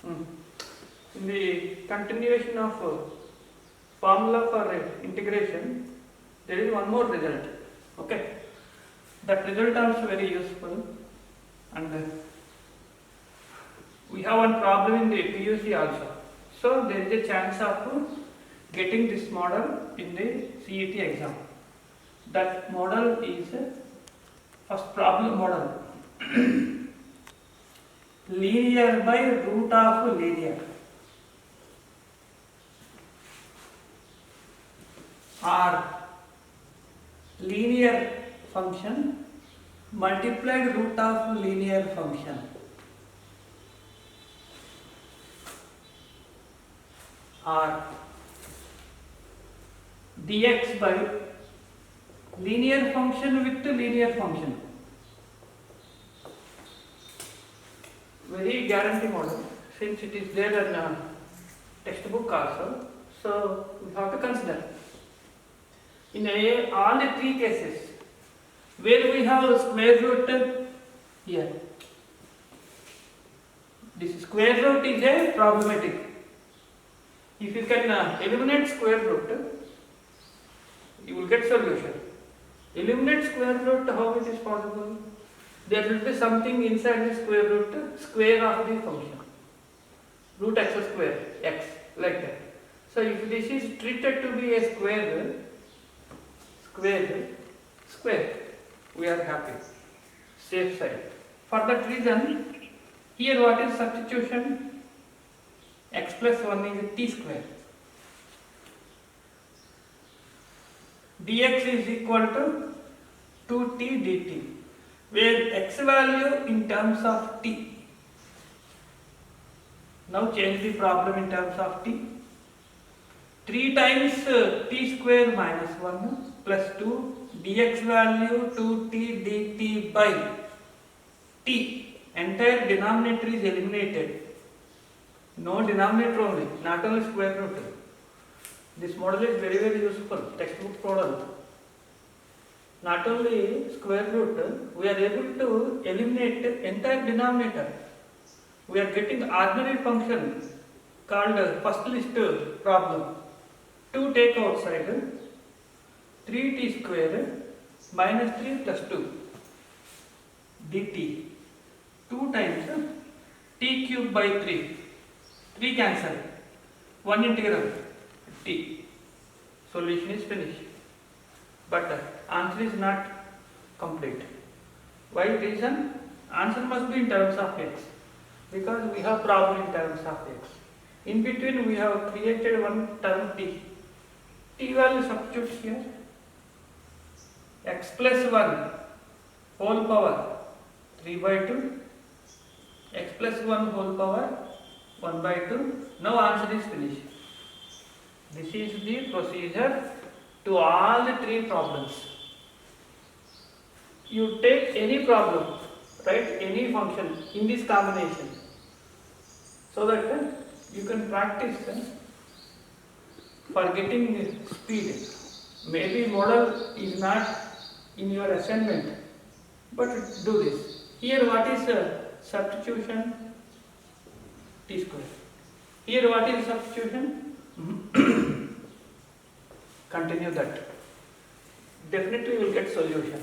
Mm. In the continuation of formula for integration, there is one more result. Okay, that result also very useful, and we have one problem in the PUC also. So there is a chance of getting this model in the CET exam. That model is first problem model. Linear by root of linear, or linear function multiplied root of linear function, or dx by linear function with linear function. Very guarantee model, since it is there in textbook also. So we have to consider in all the three cases where we have square root here. This square root is a problematic. If you can eliminate square root, you will get solution. Eliminate square root, how it is possible? There will be something inside the square root, square of the function, root x square, x, like that. So if this is treated to be a square, we are happy, safe side. For that reason, here what is substitution? X plus 1 is t square. Dx is equal to 2t dt, where x value in terms of t. Now change the problem in terms of t. 3 times t square minus 1 plus 2 dx value 2t dt by t. Entire denominator is eliminated. No denominator only, not only square root. This model is very, very useful, textbook model. Not only square root, we are able to eliminate entire denominator. We are getting ordinary function called first list problem. 2 take outside, 3t square minus 3 plus 2 dt. 2 times t cube by 3. 3 cancel. 1 integral t. Solution is finished. But answer is not complete. Why reason? Answer must be in terms of x, because we have problem in terms of x. In between we have created one term t. T value substitute here. X plus 1 whole power 3 by 2. X plus 1 whole power 1 by 2. Now answer is finished. This is the procedure to all the 3 problems. You take any problem, write any function in this combination, so that you can practice for getting speed. Maybe model is not in your assignment, but do this. Here what is substitution? T square. Here what is substitution? Continue that. Definitely you will get solution,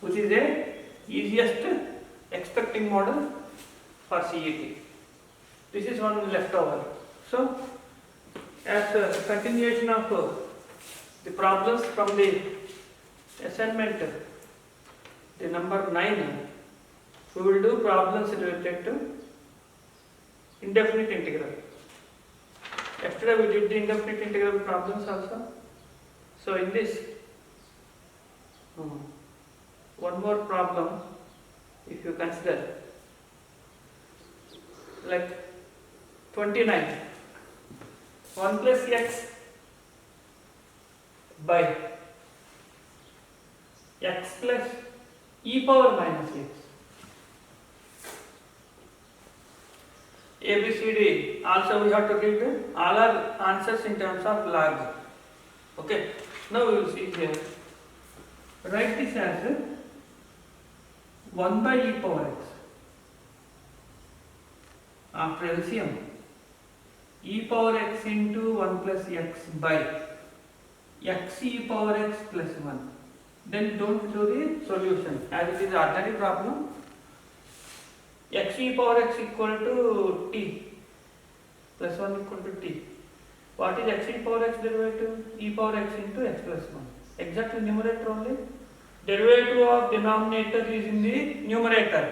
which is a easiest expecting model for CET. This is one leftover. So, as a continuation of the problems from the assignment, the number 9, we will do problems related to indefinite integral. Yesterday we did the indefinite integral problems also. So in this, one more problem, if you consider, like 29, 1 plus x by x plus e power minus x. A, B, C, D, also we have to read all our answers in terms of log. Okay, now we will see here. Write this as 1 by e power x, after LCM, e power x into 1 plus x by x e power x plus 1. Then don't do the solution as it is ordinary problem. X e power x equal to t plus 1 equal to t. What is x e power x derivative? E power x into x plus 1. Exactly numerator only. Derivative of denominator is in the numerator.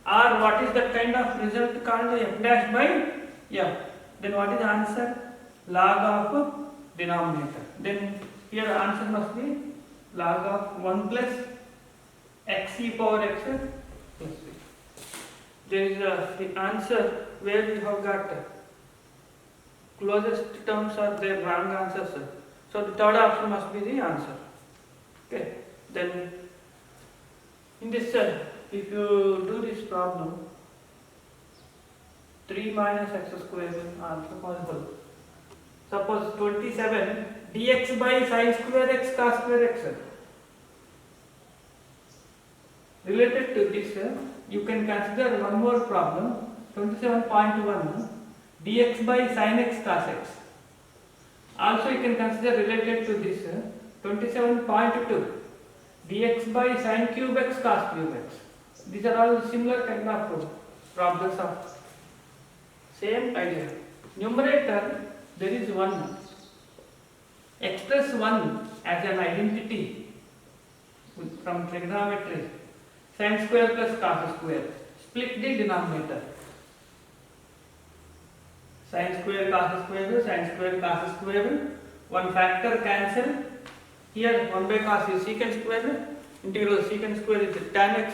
Or what is that kind of result called f dash by f. Then what is the answer? Log of denominator. Then here answer must be log of 1 plus x e power x plus 3. There is the answer where we have got closest terms are their wrong answers. So the third option must be the answer. Okay. Then in this if you do this problem, 3 minus x square is also possible. Suppose 27 dx by sin square x cos square x. Related to this, you can consider one more problem, 27.1 dx by sin x cos x. Also you can consider related to this 27.2 dx by sin cube x cos cube x. These are all similar kind of problems of same idea. Numerator there is 1. Express 1 as an identity from trigonometry. Sin square plus cos square. Split the denominator. Sin square cos square, sin square cos square. One factor cancel. Here 1 by cos is secant square. Integral secant square is tan x.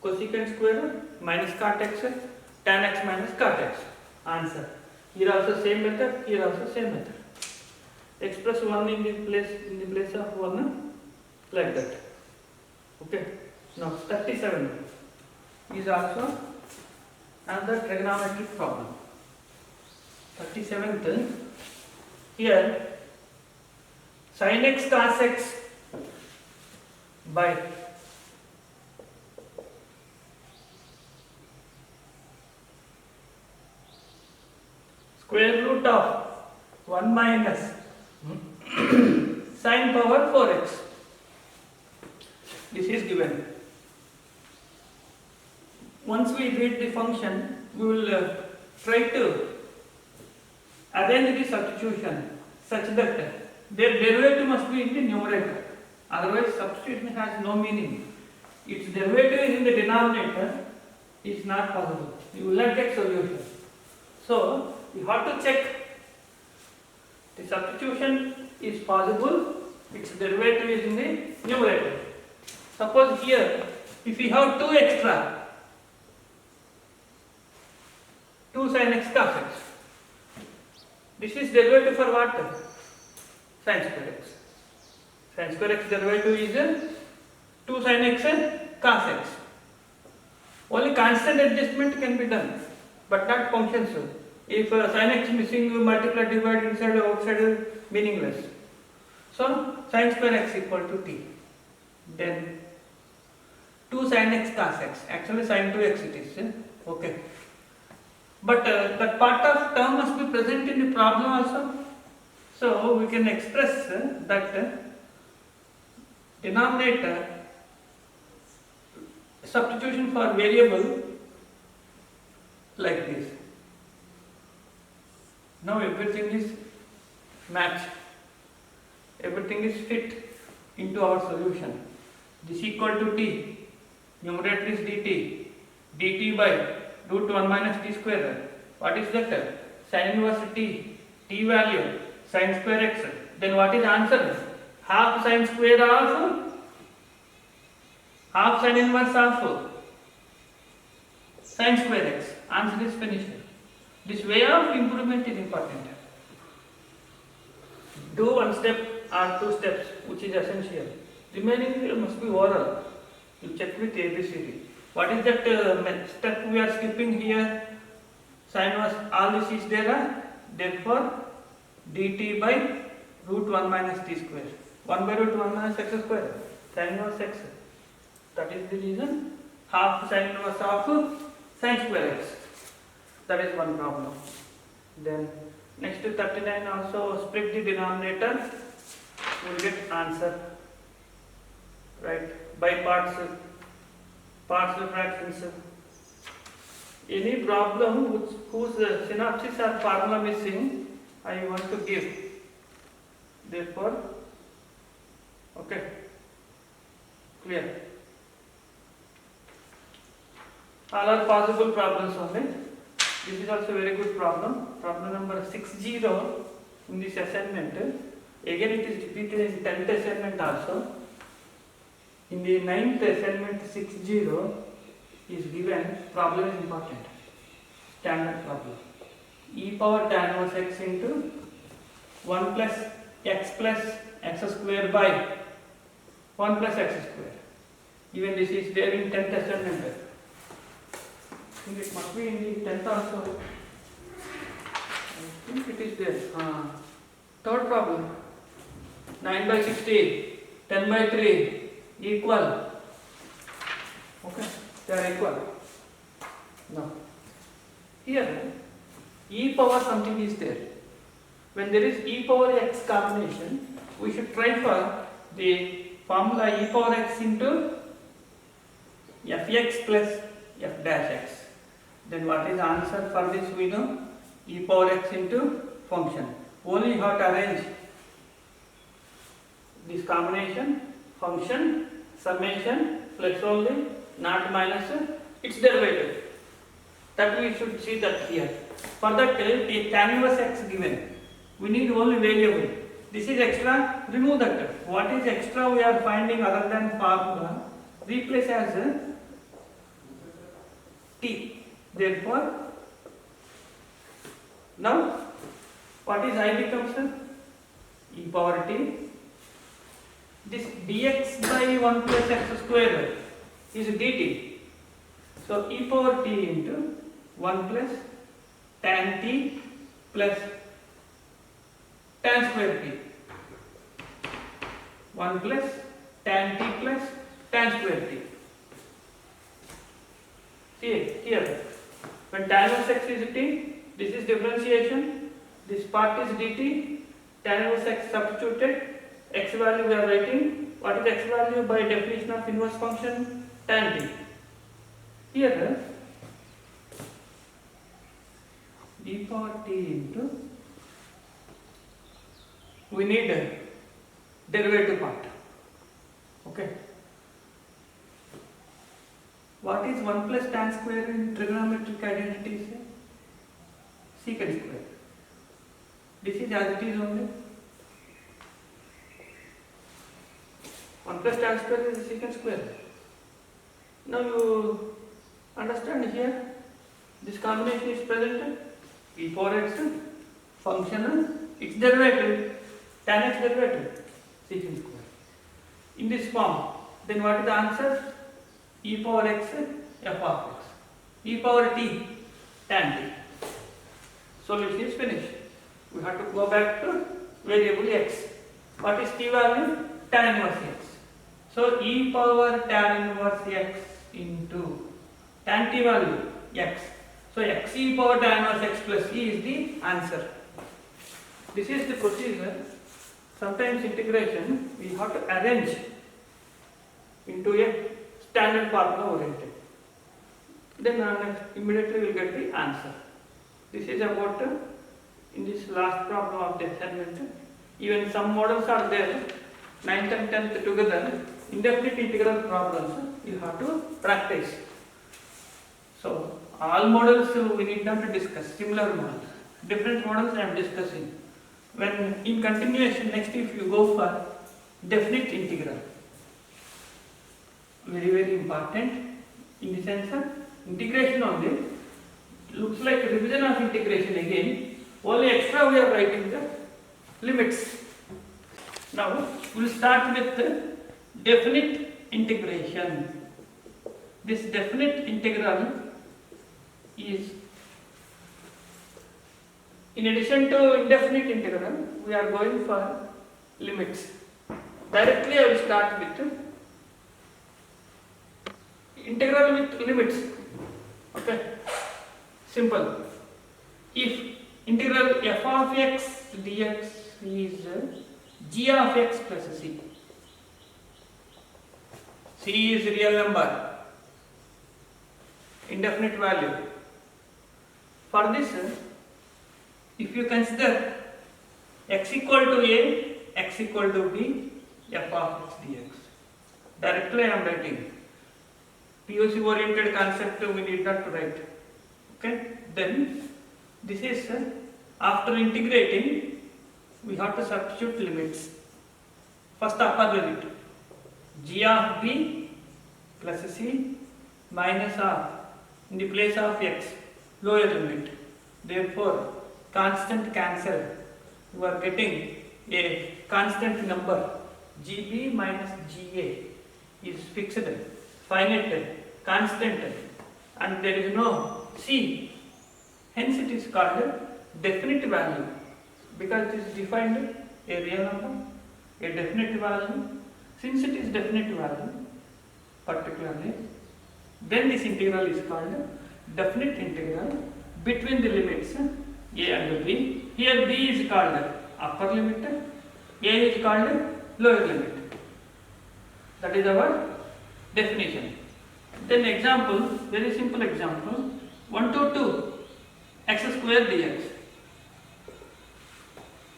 Cosecant square minus cot x. Tan x minus cot x. Answer. Here also same method. Here also same method. Express 1 in the place of 1 like that. Okay. Now 37 is also another trigonometric problem. 37th, here sin x cos x by square root of 1 minus sin power 4x. This is given. Once we read the function, we will try to arrange the substitution such that their derivative must be in the numerator. Otherwise, substitution has no meaning. Its derivative is in the denominator. Is not possible. You will not get solution. So, you have to check the substitution is possible. Its derivative is in the numerator. Suppose here, if we have 2 extra, 2 sin x cos x. This is derivative for what? Sin square x. Sin square x derivative is 2 sin x cos x. Only constant adjustment can be done, but not functions. If sin x missing, multiply, divide, inside or outside, meaningless. So sin square x equal to t. Then 2 sin x cos x. Actually sin 2x it is. Okay. But that part of term must be present in the problem also. So we can express that denominator substitution for variable like this. Now everything is matched. Everything is fit into our solution. This equal to t. Numerator is dt. dt by root 1 minus t square. What is that? Sin inverse t. T value. Sin square x. Then what is the answer? Half sin square of half sin inverse of sin square x. Answer is finished. This way of improvement is important. Do one step or 2 steps, which is essential. Remaining must be oral. You check with ABCD. What is that step we are skipping here? Sin inverse, all this is there. Therefore, dt by root 1 minus t square. 1 by root 1 minus x square. Sin inverse x. That is the reason. Half sin inverse of sin square x. That is one problem. Then next to 39 also split the denominator, we will get answer, right, by parts, partial fractions. Any problem whose synopsis or formula missing, I want to give. Therefore, okay, clear. All are possible problems only. This is also a very good problem. Problem number 60 in this assignment. Again, it is repeated in 10th assignment also. In the 9th assignment 60 is given, problem is important. Standard problem. E power tan inverse x into 1 plus x square by 1 plus x square. Even this is there in 10th assignment. I think it must be in the 10th also. I think it is there. Third problem. 9 by 60, 10 by 3 equal. Okay, they are equal. No. Here, e power something is there. When there is e power x combination, we should try for the formula e power x into fx plus f dash x. Then what is the answer for this we know? E power x into function. Only you have to arrange this combination, function, summation, plus only, not minus, its derivative. That we should see that here. For that, the tan inverse x given. We need only variable. This is extra, remove that. What is extra we are finding other than formula? Replace as t. Therefore, now what is I becomes e power t. This dx by 1 plus x square is dt. So e power t into 1 plus tan t plus tan square t. 1 plus tan t plus tan square t. See here, when tan inverse x is t, this is differentiation, this part is dt, tan inverse x substituted, x value we are writing. What is x value by definition of inverse function? Tan t. Here, e power t into, we need a derivative part. Okay. What is 1 plus tan square in trigonometric identities? Secant square. This is as it is only. 1 plus tan square is secant square. Now you understand here, this combination is present. E power x function, its derivative, tan x derivative, secant square. In this form, then what is the answer? E power x f of x. E power t tan t. Solution is finished. We have to go back to variable x. What is t value? Tan inverse x. So e power tan inverse x into tan t value x. So x e power tan inverse x plus e is the answer. This is the procedure. Sometimes integration we have to arrange into a standard formula oriented. Then immediately we will get the answer. This is about in this last problem of the assignment. Even some models are there, 9th and 10th together, indefinite integral problems you have to practice. So all models we need not to discuss, similar models. Different models I am discussing. When in continuation, next if you go for definite integral, very important in the sense of integration only, looks like a revision of integration again, only extra we are writing the limits. Now we will start with the definite integration. This definite integral is, in addition to indefinite integral, we are going for limits. Directly I will start with integral with limits. Okay, simple. if integral f of x dx is g of x plus c. C is real number, indefinite value. For this, if you consider x equal to a, x equal to b, f of x dx. Directly I am writing. POC oriented concept we need not to write. Okay. Then this is after integrating we have to substitute limits. First upper limit g of b plus c minus of in the place of x lower limit. Therefore constant cancel. You are getting a constant number gb minus ga is fixed, finite, constant, and there is no c. Hence it is called definite value because it is defined a real number, a definite value. Since it is definite value particularly, then this integral is called definite integral between the limits a and b. Here b is called upper limit, a is called lower limit. That is our definition. Then example, very simple example, 1 to 2 x square dx.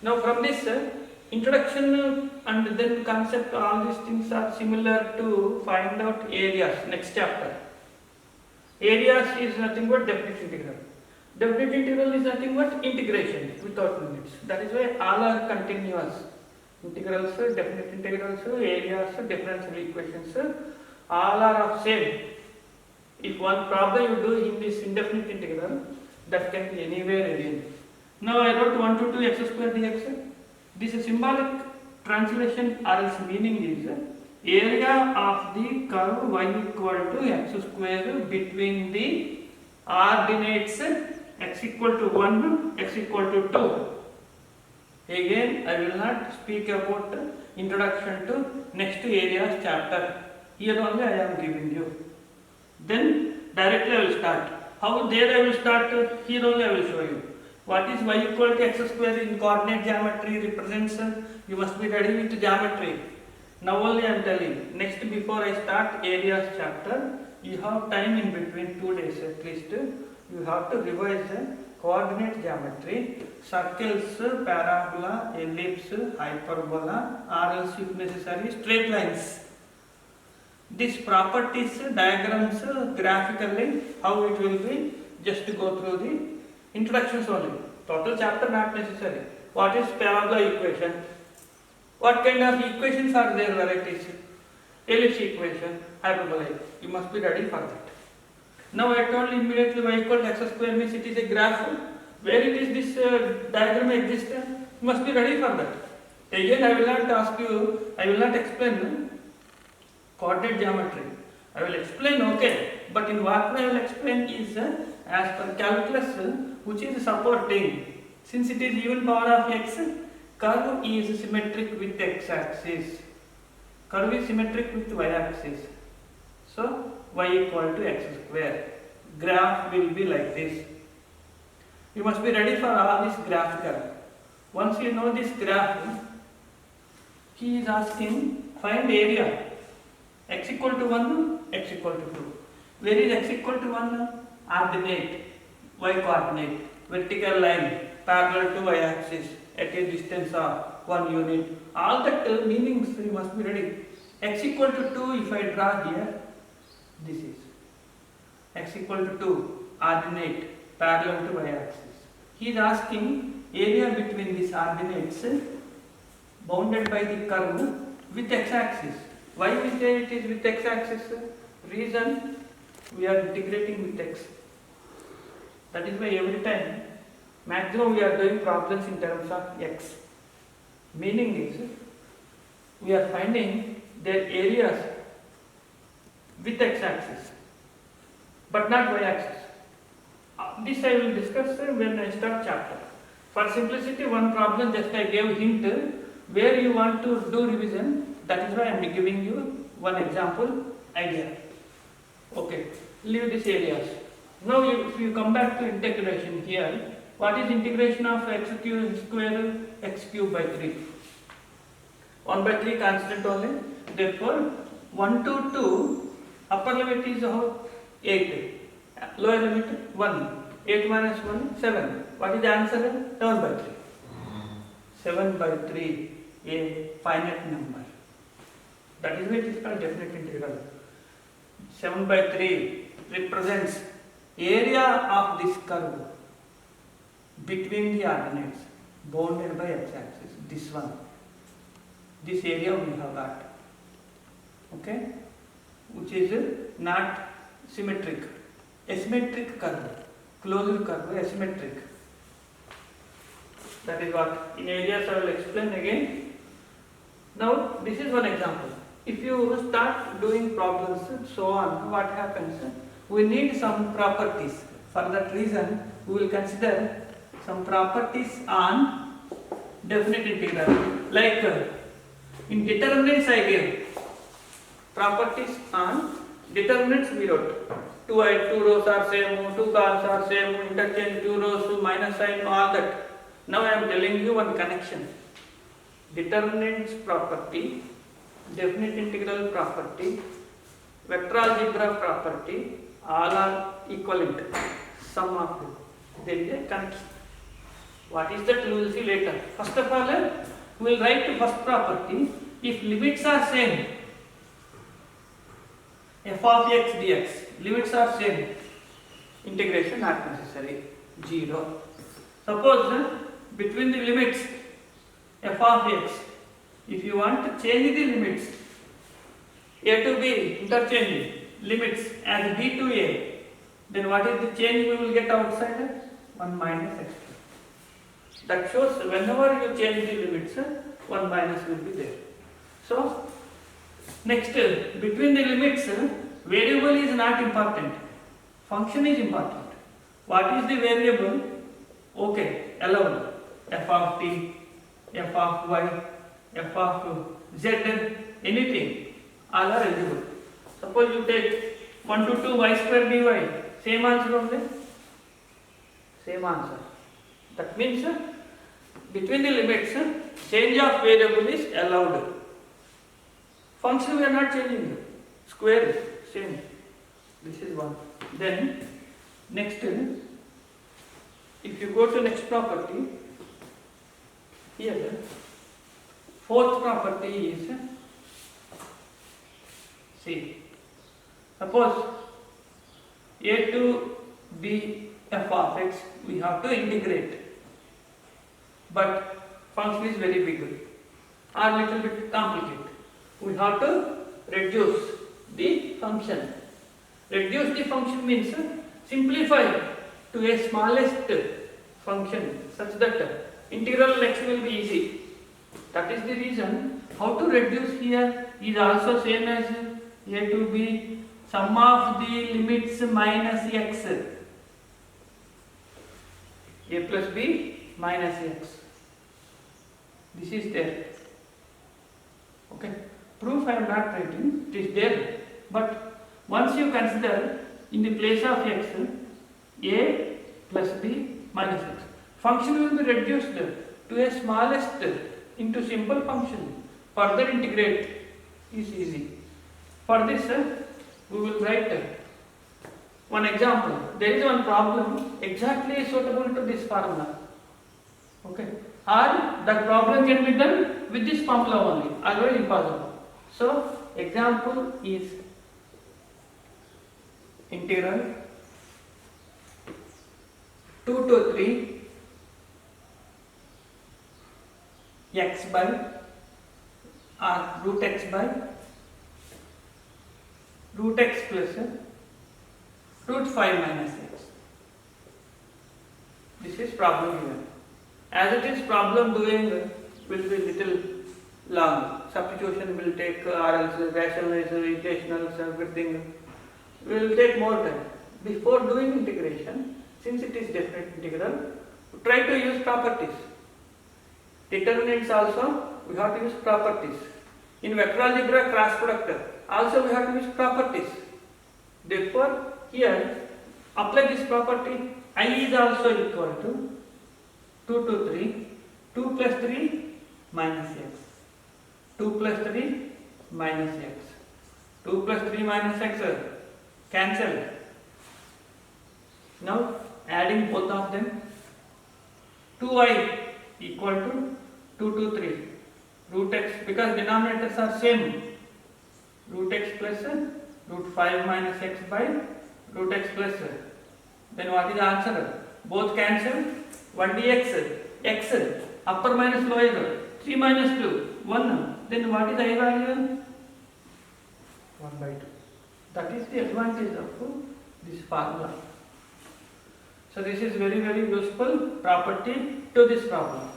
Now from this introduction and then concept, all these things are similar to find out areas, next chapter. Areas is nothing but definite integral. Definite integral is nothing but integration without limits. That is why all are continuous. Integrals, definite integrals, areas, differential equations, all are of same. If one problem you do in this indefinite integral, that can be anywhere again. Now I wrote 1 to 2 x square dx. This is symbolic translation or its meaning is area of the curve y equal to x square between the ordinates x equal to 1, x equal to 2. Again, I will not speak about introduction to next areas chapter. Here only I am giving you. Then directly I will start. How there I will start? Here only I will show you. What is y equal to x square in coordinate geometry represents? You must be ready with geometry. Now only I am telling. Next, before I start areas chapter, you have time in between 2 days at least. You have to revise coordinate geometry, circles, parabola, ellipse, hyperbola, or else if necessary straight lines. These properties, diagrams, graphically, how it will be, just to go through the introductions only. Total chapter not necessary. What is parabola equation? What kind of equations are there, varieties? Ellipse equation, hyperbola. You must be ready for that. Now I told immediately y equal to x square means it is a graph. Where it is this diagram exists, you must be ready for that. Again I will not ask you, I will not explain coordinate geometry. I will explain, okay, but in what way I will explain is as per calculus which is supporting. Since it is even power of x, curve is symmetric with x axis. Curve is symmetric with y axis. So y equal to x square. Graph will be like this. You must be ready for all this graphical. Once you know this graph, he is asking find area. X equal to 1, x equal to 2. Where is x equal to 1? Ordinate, y coordinate, vertical line parallel to y axis at a distance of 1 unit. All that meanings you must be ready. X equal to 2, if I draw here, this is x equal to 2, ordinate, parallel to y axis. He is asking area between these ordinates bounded by the curve with x axis. Why we say it is with x axis? Reason, we are integrating with x. That is why every time maximum we are doing problems in terms of x. Meaning is we are finding their areas with x axis but not y axis. This I will discuss when I start chapter. For simplicity, one problem just I gave hint where you want to do revision. That is why I am giving you one example idea. Okay, leave these areas. Now if you come back to integration here, What is integration of x cube square? X cube by 3. 1 by 3 constant only. Therefore 1 to 2 upper limit is how? 8. Lower limit 1. 8 minus 1 7. What is the answer? 7 by 3. 7 by 3 a finite number. That is why it is called definite integral. 7 by 3 represents area of this curve between the ordinates bounded by x-axis. This one. This area we have got. Okay? Which is not symmetric. Asymmetric curve. Closed curve, asymmetric. That is what in areas I will explain again. Now this is one example. If you start doing problems so on, what happens? We need some properties. For that reason, we will consider some properties on definite integral. Like in determinants I gave properties on determinants we wrote. Two rows are same, two columns are same, interchange two rows, minus sign, all that. Now I am telling you one connection. Determinants property, definite integral property, vector algebra property, all are equivalent. Sum of them. There is a connection. What is that? We will see later. First of all, we will write the first property. If limits are same, f of x dx, limits are same, integration not necessary, 0. Suppose between the limits f of x, if you want to change the limits a to b, interchange limits as b to a, then what is the change we will get outside? 1 minus x. That shows whenever you change the limits, 1 minus will be there. So, next, between the limits, variable is not important. Function is important. What is the variable? Okay, allowed. F of t, f of y, f of z, anything. All are eligible. Suppose you take 1 to 2 y square dy. Same answer only? Same answer. That means between the limits, change of variable is allowed. Function we are not changing. Square, same. This is one. Then, next, if you go to next property, here, fourth property is, see, suppose a to b f of x, we have to integrate, but function is very big or little bit complicated. We have to reduce the function. Reduce the function means simplify to a smallest function such that integral x will be easy. That is the reason. How to reduce here is also same as a to b, sum of the limits minus x, a plus b minus x. This is there. Okay. Proof I am not writing, it is there. But once you consider in the place of x, a plus b minus x, function will be reduced to a smallest into simple function. Further integrate is easy. For this, we will write one example. There is one problem exactly suitable to this formula. Okay. Or that problem can be done with this formula only, otherwise impossible. So, example is integral 2 to 3 x by or root x by root x plus root 5 minus x. This is problem given. As it is problem doing will be little long. Substitution will take or else rationalization, equationals, everything will take more time. Before doing integration, since it is definite integral, try to use properties. Determinants also we have to use properties. In vector algebra cross product also we have to use properties. Therefore here apply this property. I is also equal to 2 to 3, 2 plus 3 minus x, 2 plus 3 minus x, 2 plus 3 minus x cancel. Now adding both of them, 2i equal to 2 to 3 root x, because denominators are same, root x plus root 5 minus x by root x plus. Then what is the answer? Both cancel. 1 dx, x upper minus lower, 3 minus 2 1. Then what is the I value? 1 by 2. That is the advantage of this formula. So this is very useful property to this problem.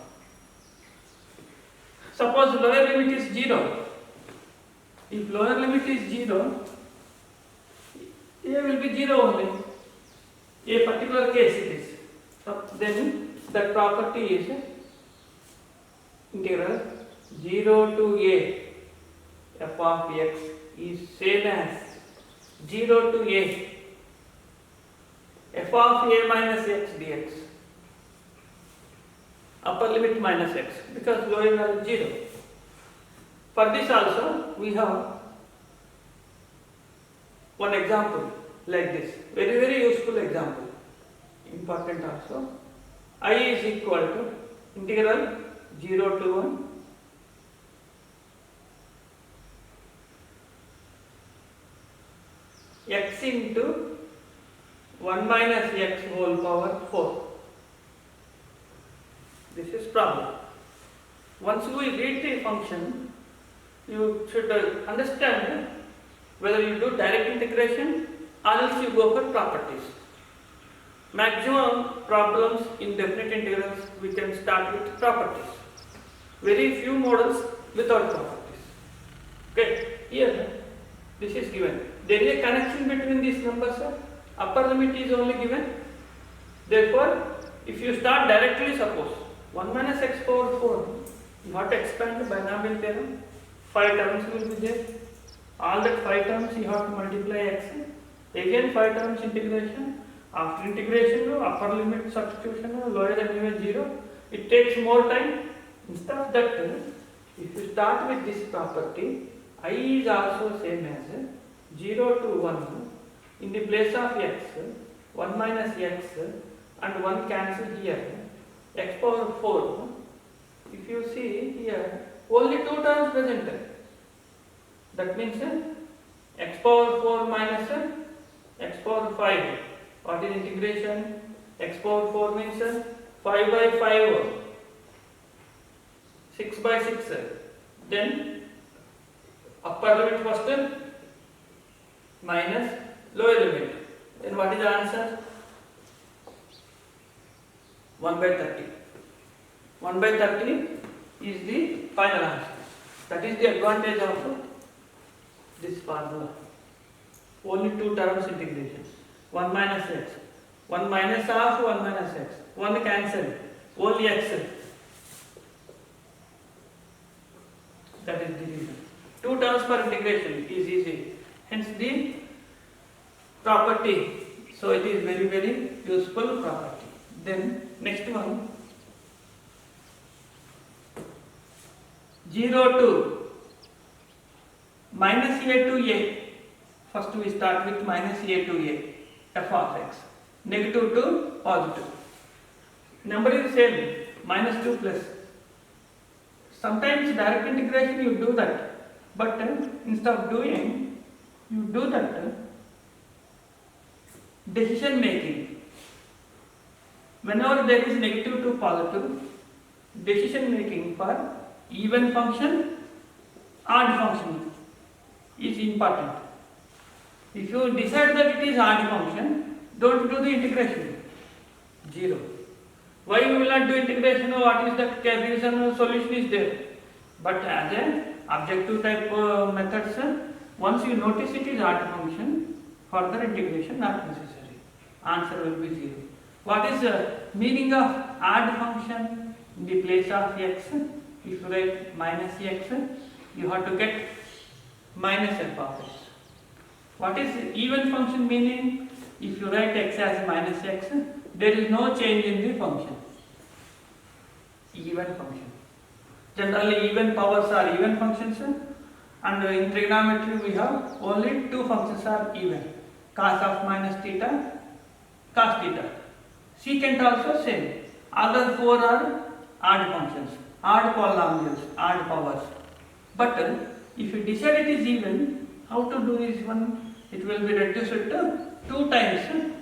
Suppose lower limit is 0. If lower limit is 0, a will be 0 only. A particular case it is. So then that property is integral 0 to a f of x is same as 0 to a f of a minus x dx. Upper limit minus x, because lower value 0. For this also we have one example like this. Very useful example. Important also. I is equal to integral 0 to 1 x into 1 minus x whole power 4. This is problem. Once we read the function, you should understand whether you do direct integration or else you go for properties. Maximum problems in definite integrals we can start with properties. Very few models without properties. Okay, here this is given. There is a connection between these numbers. Upper limit is only given. Therefore, if you start directly, suppose 1 minus x power 4, you have to expand binomial theorem. 5 terms will be there. All that 5 terms you have to multiply x. Again 5 terms integration. After integration, upper limit substitution, lower than even 0. It takes more time. Instead of that, if you start with this property, I is also same as 0 to 1. In the place of x, 1 minus x and 1 cancel here. X power 4. If you see here, only 2 terms present. That means x power 4 minus x power 5. What is integration? X power 4 means 5 by 5, 6 by 6. Then upper limit first minus lower limit. Then what is the answer? 1 by 30. 1 by 30 is the final answer. That is the advantage of this formula. Only 2 terms integration. 1 minus x. 1 minus of 1 minus x. 1 cancel. Only x. That is the reason. 2 terms per integration is easy. Hence the property. So it is very useful property. Then next one, 0 to minus a to a. First we start with minus a to a, f of x. Negative to positive. Number is same, minus 2 plus. Sometimes direct integration you do that, but instead of doing, you do that decision making. Whenever there is negative to positive, decision making for even function, odd function is important. If you decide that it is odd function, don't do the integration. 0. Why you will not do integration? What is that reason? Solution is there. But as an objective type methods, once you notice it is odd function, further integration not necessary. Answer will be 0. What is the meaning of odd function? In the place of x, if you write minus x, you have to get minus f of x. What is even function meaning? If you write x as minus x, there is no change in the function. even function. Generally even powers are even functions, and in trigonometry we have only two functions are even, cos of minus theta, cos theta. Secant also same. Other four are odd functions, odd polynomials, odd powers. But if you decide it is even, how to do this one? It will be reduced to 2 times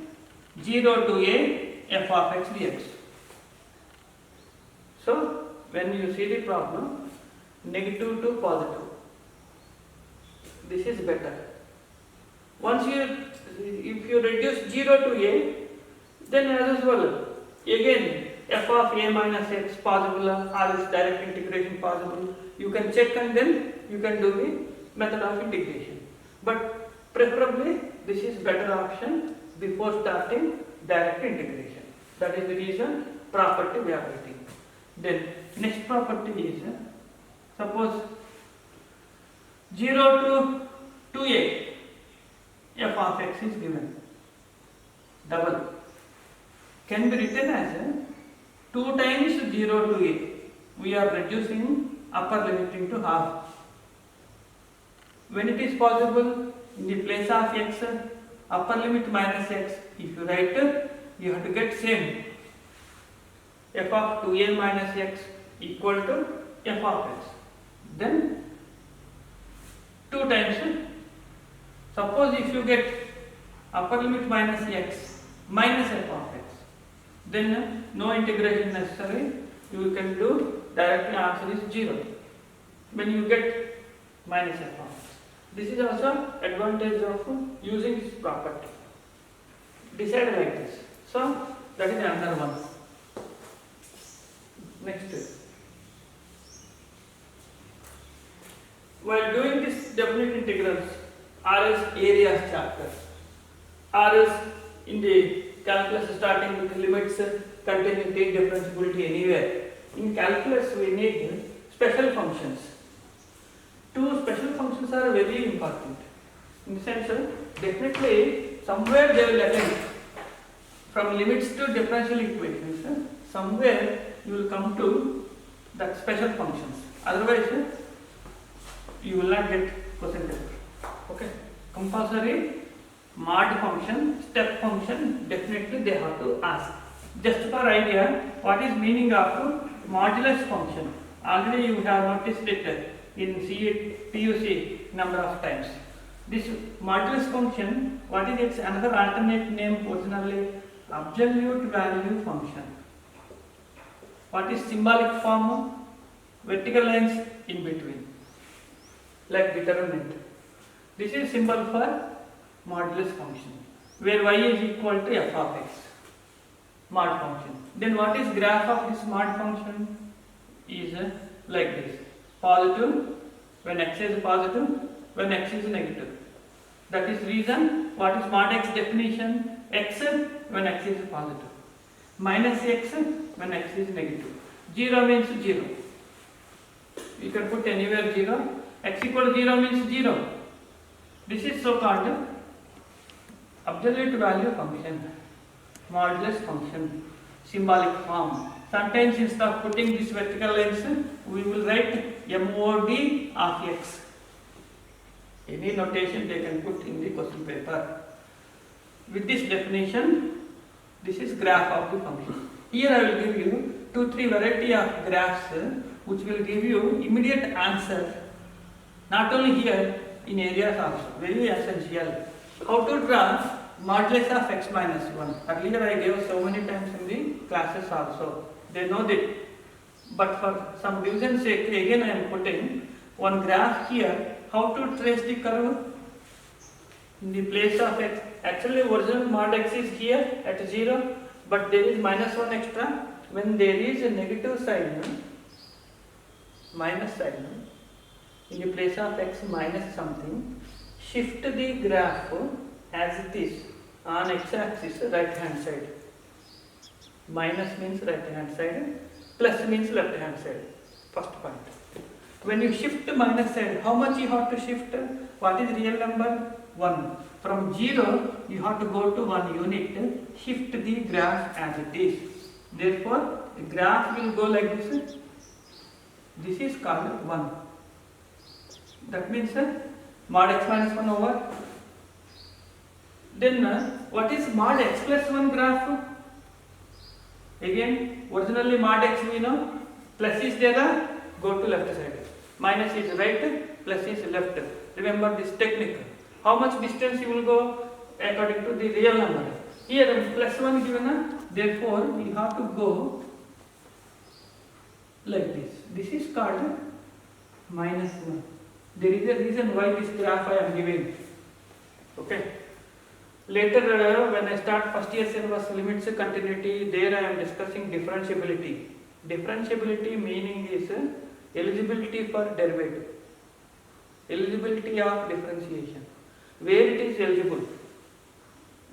0 to a f of x dx. So when you see the problem, negative to positive, this is better. Once if you reduce 0 to a, then as well, again f of a minus x possible, or is direct integration possible. You can check and then you can do the method of integration. But preferably this is better option before starting direct integration. That is the reason property we are writing. Then next property is, suppose 0 to 2a f of x is given, double can be written as 2 times 0 to a. We are reducing upper limit into half. When it is possible, in the place of x, upper limit minus x, if you write, you have to get same. F of 2a minus x equal to f of x. Then 2 times. Suppose if you get upper limit minus x minus f of x, then no integration necessary. You can do directly, answer is 0. When you get minus f of x. This is also advantage of using this property. Decide like this. So that is another one. Next. While doing this definite integrals, RS areas chapter, RS in the calculus starting with limits containing t differentiability anywhere. In calculus we need special functions. Two special functions are very important. In the sense, definitely somewhere they will attend from limits to differential equations. Somewhere you will come to that special functions. Otherwise, you will not get question paper. Okay. Compulsory mod function, step function, definitely they have to ask. Just for idea, what is meaning of modulus function? Already you have noticed it in PUC number of times. This modulus function, what is its another alternate name originally? Absolute value function. What is symbolic form? Vertical lines in between, like determinant. This is symbol for modulus function, where y is equal to f of x, mod function. Then what is graph of this mod function? Is like this: positive when x is positive, when x is negative. That is reason what is mod x definition? X when x is positive, minus x when x is negative. 0 means 0. You can put anywhere 0. X equal to 0 means 0. This is so called absolute value function, modulus function, symbolic form. Sometimes instead of putting this vertical lines, we will write mod of x. Any notation they can put in the question paper. With this definition, this is graph of the function. Here I will give you 2-3 variety of graphs which will give you immediate answer. Not only here, in areas also. Very essential. How to draw modulus of x minus 1. Earlier I gave so many times in the classes also. They know that. But for some reason sake, again I am putting one graph here. How to trace the curve? In the place of x. Actually original mod x is here at 0, but there is minus 1 extra. When there is a negative sign, minus sign, in the place of x minus something, shift the graph as it is on x-axis right hand side. Minus means right hand side, plus means left hand side. First point. When you shift minus side, how much you have to shift? What is real number? 1. From 0 you have to go to 1 unit. Shift the graph as it is. Therefore, the graph will go like this. This is called 1. That means mod x minus 1 over. Then what is mod x plus 1 graph? Again, originally mod x we know, plus is there, go to left side. Minus is right, plus is left. Remember this technique. How much distance you will go according to the real number. Here plus 1 given, therefore we have to go like this. This is called minus 1. There is a reason why this graph I am giving. Okay. Later when I start first year syllabus limits continuity, there I am discussing differentiability. Differentiability meaning is eligibility for derivative. Eligibility of differentiation. Where it is eligible.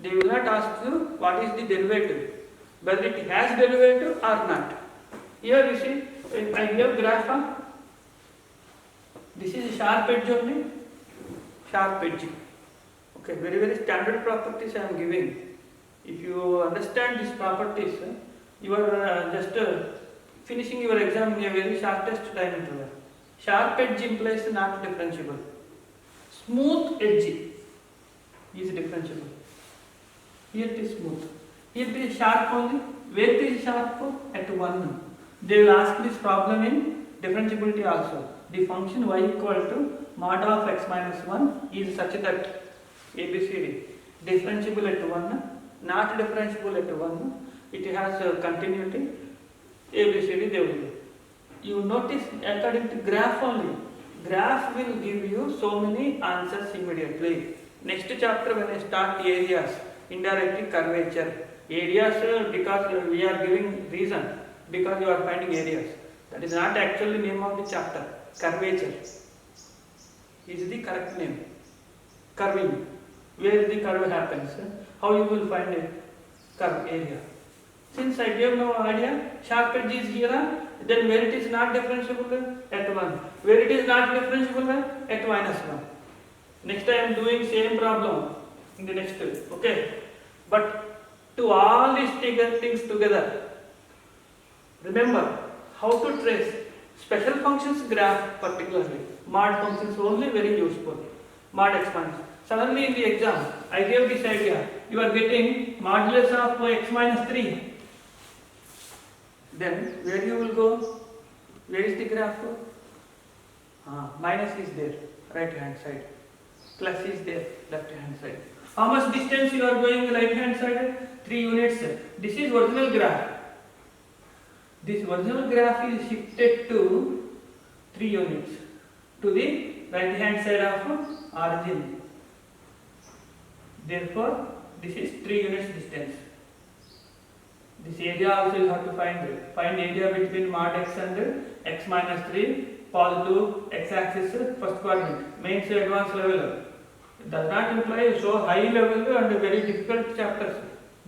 They will not ask you what is the derivative, whether it has derivative or not. Here you see, I give graph. This is a sharp edge only. Sharp edge. Okay, very standard properties I am giving. If you understand these properties, you are just finishing your exam in a very shortest time interval. Sharp edge implies not differentiable. Smooth edge is differentiable. Here it is smooth. Here it is sharp only. Where it is sharp? At 1. They will ask this problem in differentiability also. The function y equal to mod of x minus 1 is such that ABCD differentiable at 1, not differentiable at 1. It has continuity. ABCD they will do. You notice according to graph only. Graph will give you so many answers immediately. Next chapter when I start areas, indirectly curvature. Areas because we are giving reason, because you are finding areas. That is not actually name of the chapter. Curvature is the correct name. Curving. Where the curve happens. How you will find a curve area. Since I gave no idea, sharp edge is here, then where it is not differentiable at 1. Where it is not differentiable at minus 1. Next I am doing same problem in the next. Okay. But to all these things together, remember how to trace special functions graph particularly. Mod functions only very useful. Mod x minus. Suddenly in the exam, I gave this idea. You are getting modulus of x minus 3. Then where you will go? Where is the graph? Minus is there, right hand side. Plus is there, left hand side. How much distance you are going right hand side? 3 units. This is original graph. This original graph is shifted to 3 units to the right hand side of origin. Therefore, this is 3 units distance. This area also you have to find. Find area between mod x and x minus 3, positive x axis, first quadrant, main to advanced level. It does not imply so high level and very difficult chapters.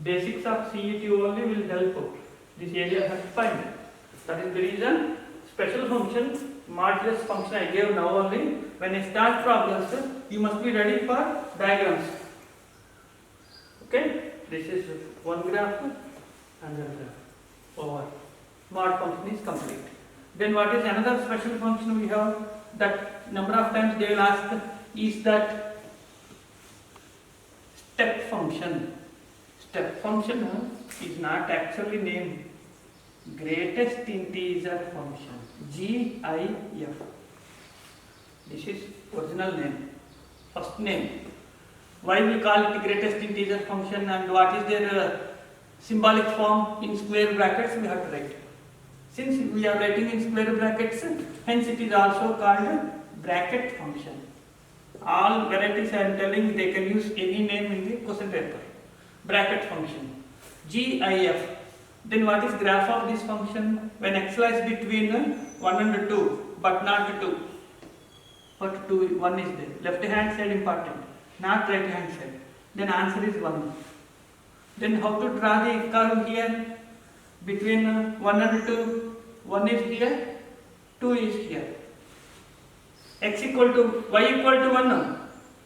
Basics of CET only will help. This area has to find. That is the reason special function, modulus function I gave now only. When I start problems, you must be ready for diagrams. Okay, this is one graph, another graph. Over. Mod function is complete. Then what is another special function we have? That number of times they will ask is that step function. Step function is not actually named greatest integer function. GIF. This is original name. First name. Why we call it greatest integer function and what is their symbolic form in square brackets we have to write. Since we are writing in square brackets, hence it is also called bracket function. All varieties I am telling, they can use any name in the question paper. Bracket function. GIF. Then what is graph of this function? When x lies between 1 and 2, but not 2. But 1 is there. Left hand side important, not right hand side. Then answer is 1. Then how to draw the curve here? Between 1 and 2, 1 is here, 2 is here. X equal to, y equal to 1,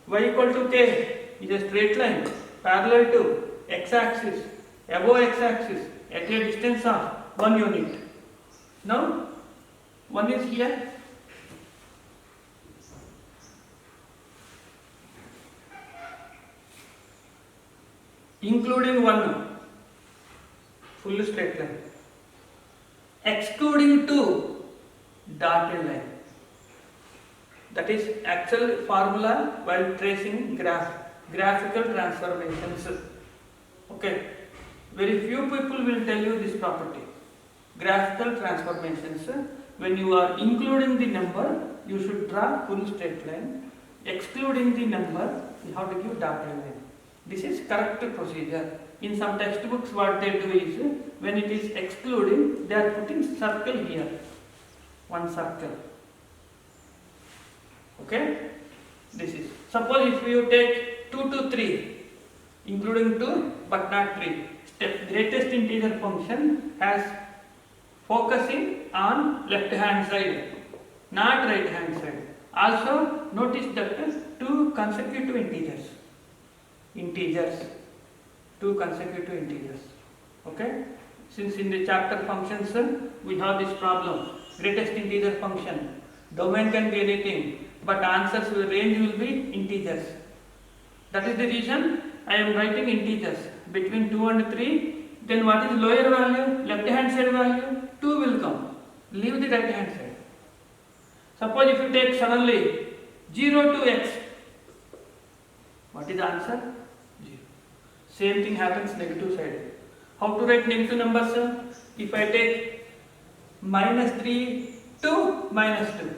y equal to k is a straight line parallel to x axis, above x axis, at a distance of 1 unit. Now 1 is here, including 1 full straight line, excluding 2 dotted line. That is actual formula while tracing graphical transformations. Okay, very few people will tell you this property. Graphical transformations, when you are including the number, you should draw full straight line. Excluding the number, you have to give dotted line. This is correct procedure. In some textbooks, what they do is, when it is excluding, they are putting circle here, one circle. Okay, this is, suppose if you take 2 to 3, including 2 but not 3, step greatest integer function has focusing on left hand side, not right hand side. Also notice that 2 consecutive integers, 2 consecutive integers. Okay, since in the chapter functions we have this problem, greatest integer function, domain can be anything, but answers range will be integers. That is the reason I am writing integers between 2 and 3. Then what is lower value? Left hand side value 2 will come. Leave the right hand side. Suppose if you take suddenly 0 to x, what is the answer? 0. Same thing happens negative side. How to write negative numbers? If I take -3 to -2,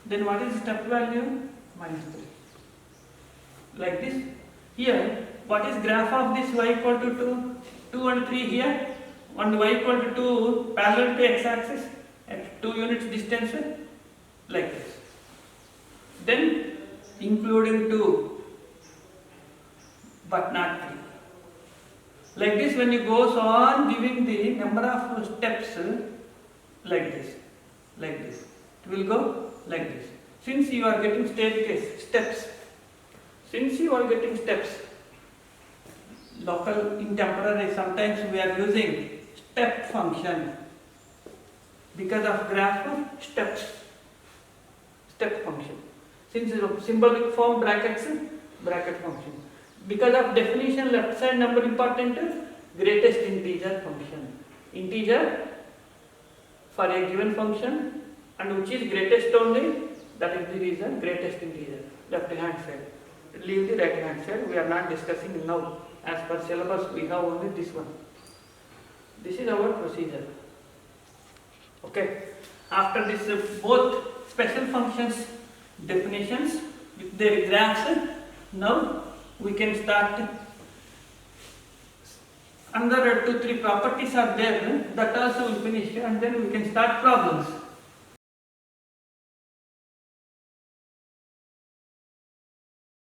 then what is step value? -3. Like this. Here, what is graph of this y equal to 2? 2 and 3 here, and y equal to 2 parallel to x-axis at 2 units distance, like this. Then including 2 but not 3. Like this, when you goes on giving the number of steps, like this, it will go like this. Since you are getting steps, local in temporary, sometimes we are using step function because of graph steps, step function. Since symbolic form brackets, bracket function. Because of definition, left side number important, greatest integer function. Integer for a given function, and which is greatest only, that is the reason greatest integer, left hand side. Leave the right hand side, we are not discussing now. As per syllabus, we have only this one. This is our procedure. Okay. After this, both special functions definitions with their graphs, now we can start. Another 2-3 properties are there, that also will finish, and then we can start problems.